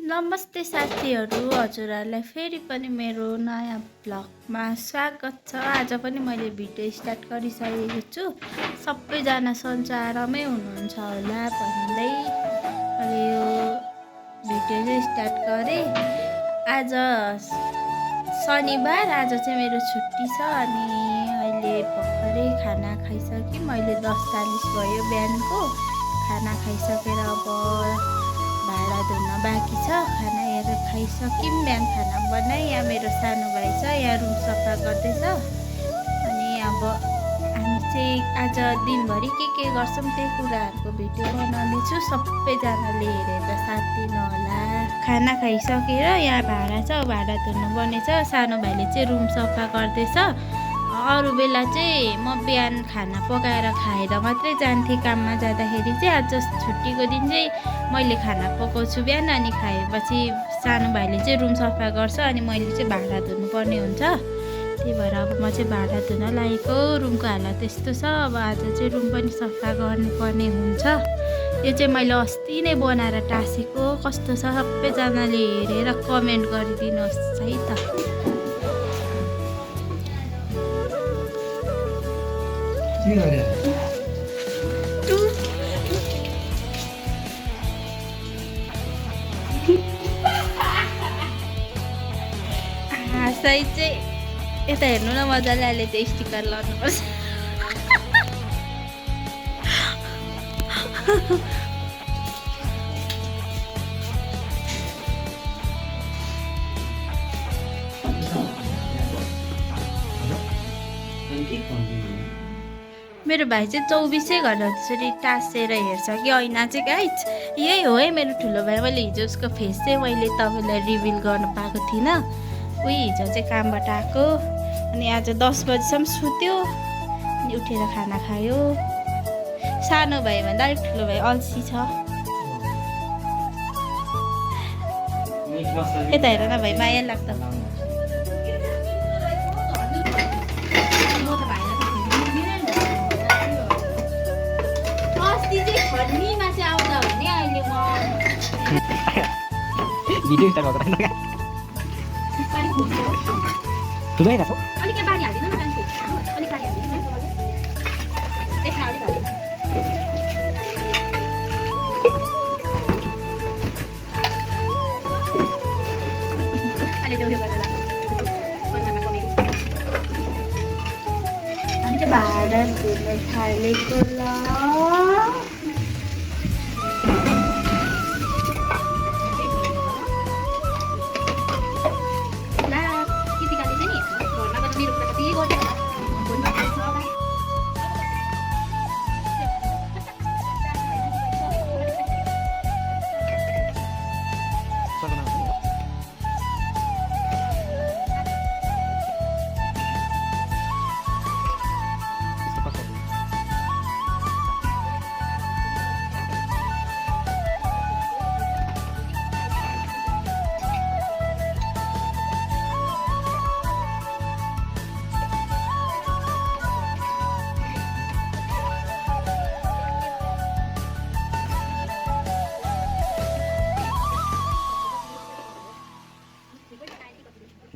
नमस्ते साथीहरू, हजुरहरूलाई फेरि पनि मेरो नयाँ भ्लगमा स्वागत छ। आज पनि मैले भिडियो स्टार्ट गरिसकेको छु। सबैजना सन्चो आरामै हुनुहुन्छ होला भन्दै मैले यो भिडियो चाहिँ स्टार्ट गरेँ। आज शनिबार, आज चाहिँ मेरो छुट्टी छ अनि अहिले भर्खरै खाना खाइसकेँ। मैले 10:40 भयो बिहानको। खाना खाइसकेर अब भाँडा धुन बाँकी छ। खाना हेरेर खाइसक्यौँ। बिहान खाना बनाएँ। यहाँ मेरो सानो भाइ छ, यहाँ रुम सफा गर्दैछ। अनि अब हामी चाहिँ आज दिनभरि के गर्छौँ त्यही कुराहरूको भिडियो बनाउँदैछु। सबैजनाले हेरेर साथ दिनु होला। खाना खाइसकेर यहाँ भाँडा छ, भाँडा धुनु बनेछ। सानो भाइले चाहिँ रुम सफा गर्दैछ। अरू बेला चाहिँ म बिहान खाना पकाएर खाएर मात्रै जान्थेँ काममा जाँदाखेरि चाहिँ। आज छुट्टीको दिन चाहिँ मैले खाना पकाउँछु बिहान, अनि खाएपछि सानो भाइले चाहिँ रुम सफा गर्छ अनि मैले चाहिँ भाँडा धुनुपर्ने हुन्छ। त्यही भएर अब म चाहिँ भाँडा धुन लागेको। रुमको हालत यस्तो छ। अब आज चाहिँ रुम पनि सफा गर्नुपर्ने हुन्छ। यो चाहिँ मैले अस्ति नै बनाएर टाँसेको। कस्तो छ सबैजनाले हेरेर कमेन्ट गरिदिनुहोस् है त। हाँसाइ चाहिँ यता हेर्नु न, मजाले अहिले त्यो स्टिकर लगाउनुपर्छ। मेरो भाइ चाहिँ 24 घन्टा त्यसरी टाँसेर हेर्छ कि ऐना चाहिँ। गाइस यही हो है मेरो ठुलो भाइ। मैले हिजो उसको फेस चाहिँ मैले तपाईँलाई रिभिल गर्नु पाएको थिइनँ। उही हिजो चाहिँ कामबाट आएको अनि आज 10 बजीसम्म सुत्यो अनि उठेर खाना खायो। सानो भाइभन्दा अलिक ठुलो भाइ अल्छी छ। यता हेर न भाइ, माया लाग्छ। खर्नीमा चाहिँ आउँदा भने अहिले म भिडियो स्टार्ट गर्दैन ठुलै रहेछ। अलिक बारी हालिदिनु न मान्छे, अलिक बारी हालिदिनु न। देखा अलिक हालिदिनु। अहिले त्यो उयो गरेर हामी चाहिँ भाँडा धुन थालेको ल।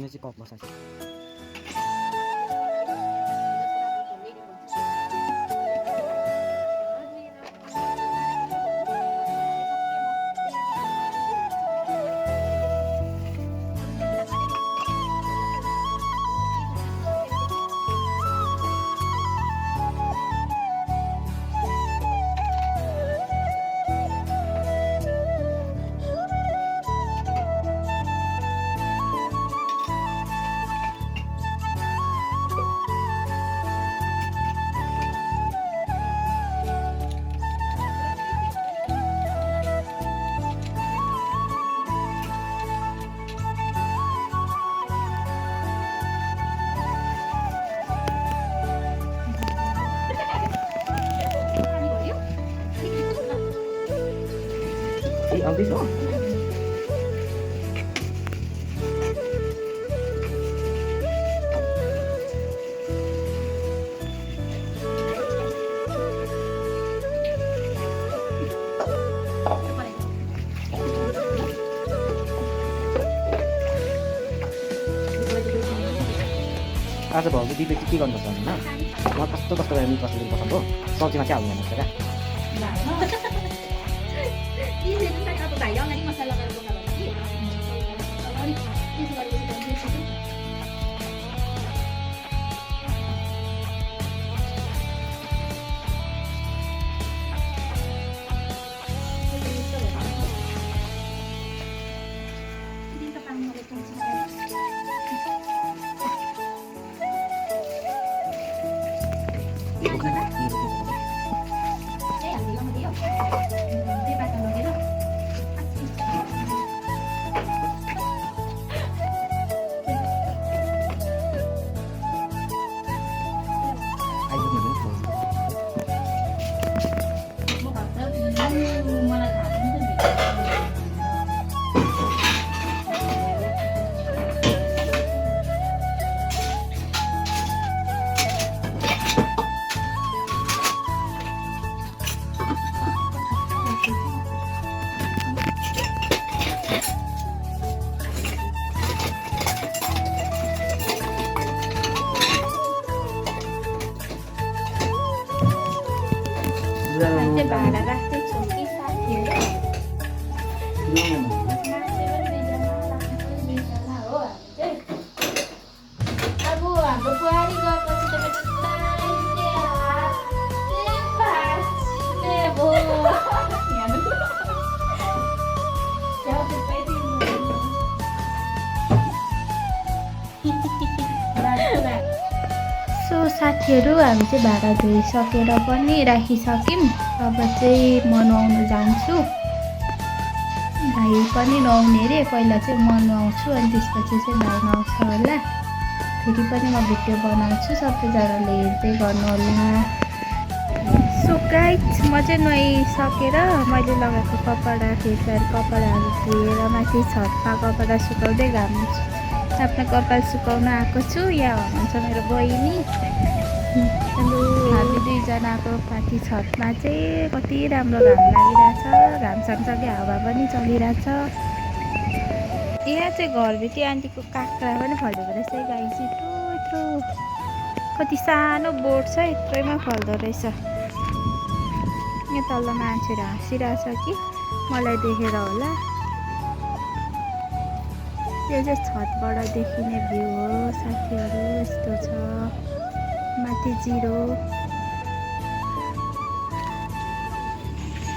यो चाहिँ कप बसाल्छ। आउँदैछ आज भाउजू दिदी के गर्नुपर्छ होइन म कस्तो कस्तो गरेर मिट मसला पसन्द हो सब्जीमा चाहिँ हाल्नु पर्छ क्या अब भाइ अगाडि मसला गरेर बोका भने कि अगाडि त्यसो गरेपछि भाडा राख्दैछु कि साथीहरू अब हाम्रो बुहारी गएपछि सो साथीहरू हामी चाहिँ भाडा धोइसकेर पनि राखिसक्यौँ अब चाहिँ म नुहाउनु जान्छु भाइ पनि नुहाउने अरे पहिला चाहिँ म नुहाउँछु अनि त्यसपछि चाहिँ भाइ नुहाउँछ होला फेरि पनि म भिडियो बनाउँछु सबैजनाले हेर्दै गर्नु होला सो गाइस म चाहिँ नुहाइसकेर मैले लगाएको कपडा फेसहरू कपडाहरू धोएर माथि छतमा कपडा सुकाउँदै घाम आफ्नो कपाल सुकाउन आएको छु यहाँ हुनुहुन्छ मेरो बहिनी हामी दुईजनाको माथि छतमा चाहिँ कति राम्रो घाम लागिरहेछ घाम सँगसँगै हावा पनि चलिरहेछ यहाँ चाहिँ घरभित्र आन्टीको काँक्रा पनि फलेको रहेछ गाई चाहिँ यत्रो कति सानो बोट छ यत्रोमा फल्दो रहेछ यहाँ तल मान्छेहरू हाँसिरहेछ कि मलाई देखेर होला यो चाहिँ छतबाट देखिने भ्यू हो साथीहरू यस्तो छ माथि जिरो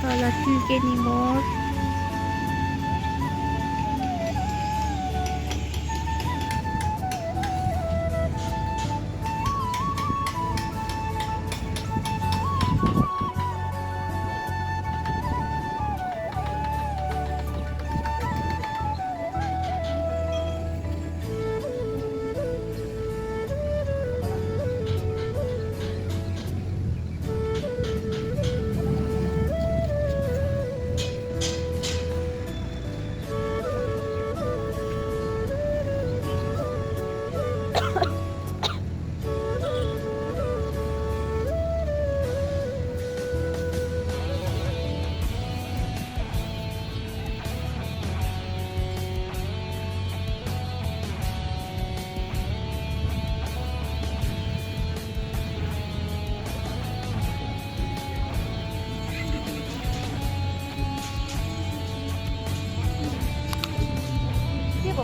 तल टिकेनी मोड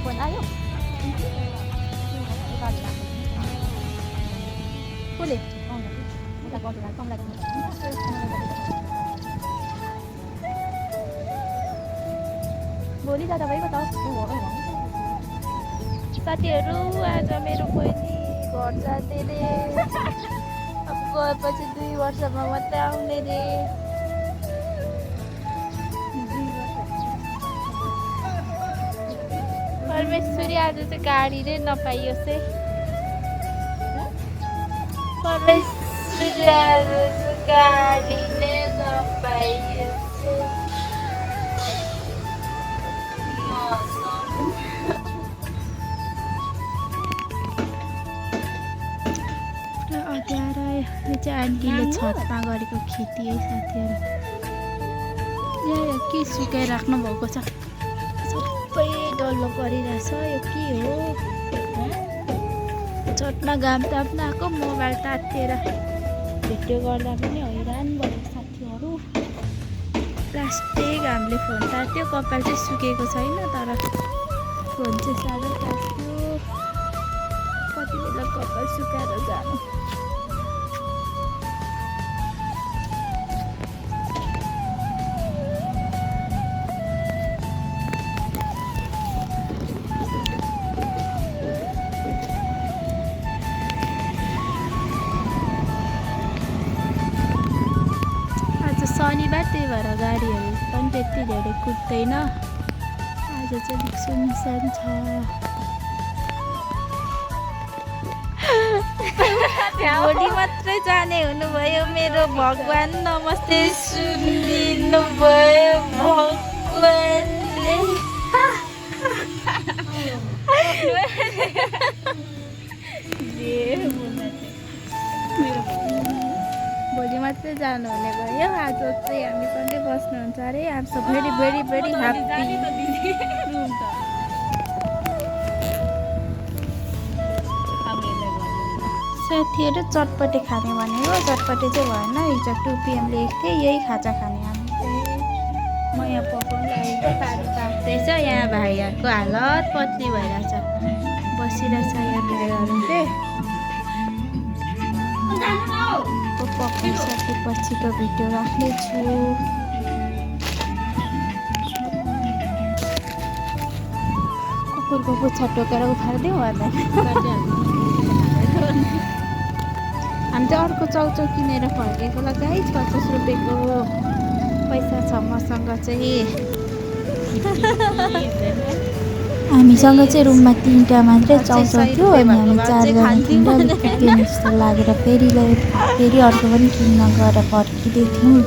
फोन आयो कसले भोलि जाँदा भइगयो त साथीहरू आज मेरो बहिनी घर जाँदै रे अब गएपछि 2 वर्षमा मात्रै आउने रे परमेश्वरी आज चाहिँ गाडी नै नपाइयो चाहिँ परमेश्वरी आज चाहिँ गाडी नै नपाइयो अँध्यारो यो चाहिँ आन्टीले छतमा गरेको खेती है साथीहरू यहाँ के सुकाइराख्नु भएको छ सबै डल्लो परिरहेछ यो के हो चट्न घाम ताप्न आएको मोबाइल तातिएर भिडियो गर्दा पनि हैरान भयो साथीहरू। लास्टै घामले फोन तात्यो, कपाल चाहिँ सुकेको छैन तर फोन चाहिँ साह्रो तात्यो। कति बेला कपाल सुकाएर जानु। शनिबार त्यही भएर गाडीहरू पनि त्यति धेरै कुद्दैन। आज चाहिँ अलिक सुनसान छ। भोलि मात्रै जाने हुनुभयो मेरो भगवान्। नमस्ते सुनिदिनु भयो भगवान्ले। भोलि मात्रै जानुहुने भयो। आज चाहिँ हामी सँगै बस्नुहुन्छ अरे। Am so very very very happy. साथीहरू चटपटे खाने भनेको चटपटे चाहिँ भएन। हिजो 2 PM लेखेको थिएँ यही खाजा खाने हामी चाहिँ। म यहाँ पकाउनु लागेको पानी ताप्दैछ। यहाँ भाइहरूको हालत पत्ली भइरहेछ, बसिरहेछ यहाँ भाइहरू चाहिँ। पकाइसकेपछिको भिडियो राख्नेछु। कुकुरको पुच्छा टोकेर उखालिदिउँ होला। हामी चाहिँ अर्को चाउचाउ किनेर फर्केको लगाइ 50 रुपियाँको पैसा छ मसँग चाहिँ। हामीसँग चाहिँ रुममा 3टा मात्रै चाउचाउ थियो अनि हामी 4जना किनेर अलिक पुग्यो जस्तो लागेर फेरि अर्को पनि किन्न गएर फर्किँदै थियौँ।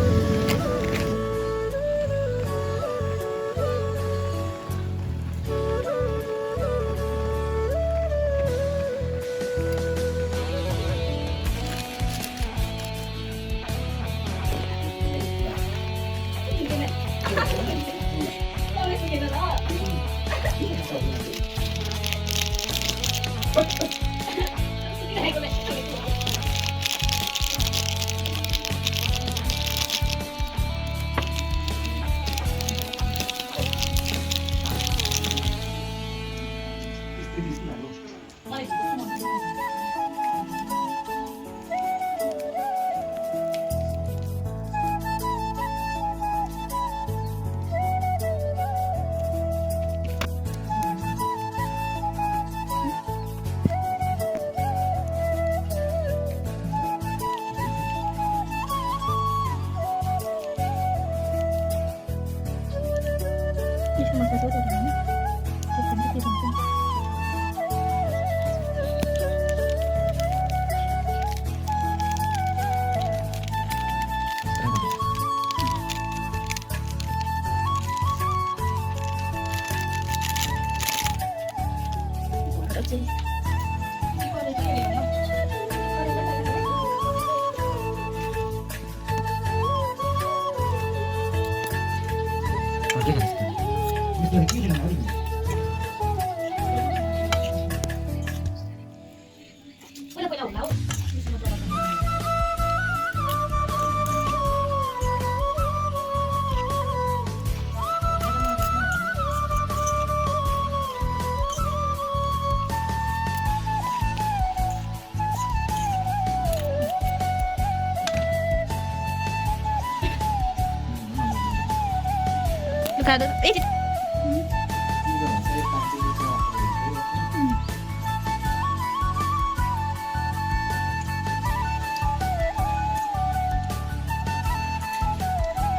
Kada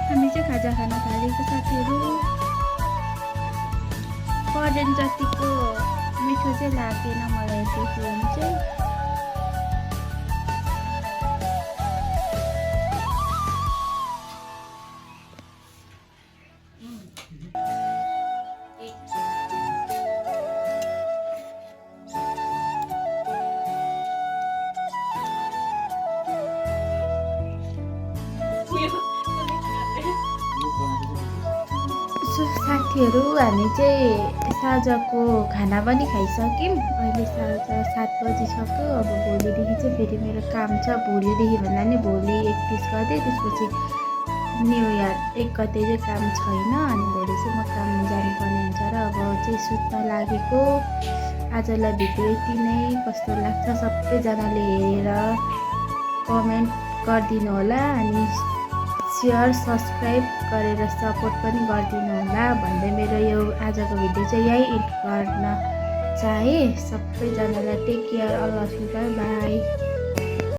हामी चाहिँ खाजा खान थालेको साथीहरू। करेन्ट जतिको मिठो चाहिँ लागेन मलाई त्यो फोन चाहिँ। साथी साथीहरू हामी चाहिँ साँझको खाना पनि खाइसक्यौँ। अहिले साँझ 7 बजिसक्यो। अब भोलिदेखि चाहिँ फेरि मेरो काम छ। भोलिदेखि भन्दा नि भोलि 31 गते, त्यसपछि न्यु इयर 1 गते चाहिँ काम छैन। अनि भोलि चाहिँ म काम जानुपर्ने हुन्छ र अब चाहिँ सुत्न लागेको। आजलाई भिडियो यति नै। कस्तो लाग्छ सबैजनाले हेरेर कमेन्ट गरिदिनु होला अनि सेयर सब्सक्राइब गरेर सपोर्ट पनि गरिदिनु होला भन्दै मेरो यो आजको भिडियो चाहिँ यही एन्ड गर्न चाहे। सबैजनालाई take care, all of you, bye by.